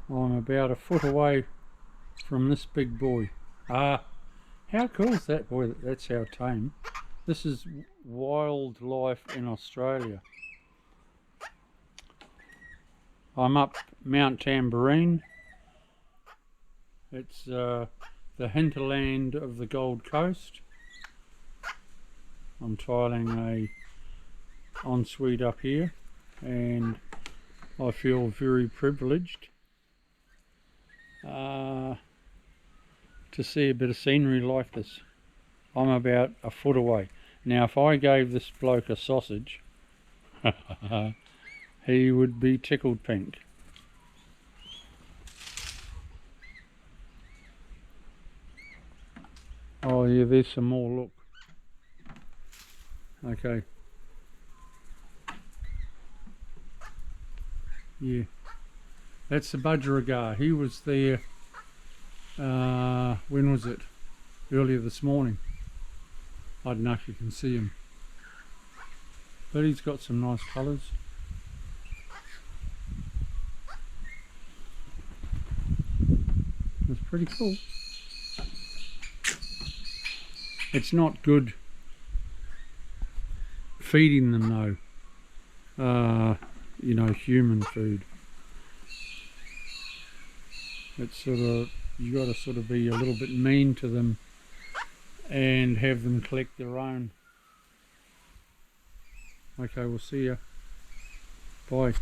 I'm about a foot away from this big boy. How cool is that, boy? That's how tame. This is wildlife in Australia. I'm up Mount Tamborine. It's the hinterland of the Gold Coast. I'm tiling a ensuite up here, and I feel very privileged to see a bit of scenery like this. I'm about a foot away. Now if I gave this bloke a sausage, he would be tickled pink. Oh yeah, there's some more, look. Okay. Yeah. That's the budgerigar. He was there, when was it? Earlier this morning. I don't know if you can see him. But he's got some nice colours. It's pretty cool. It's not good feeding them though, you know, human food. It's sort of, you got to sort of be a little bit mean to them and have them collect their own. Okay, we'll see ya. Bye.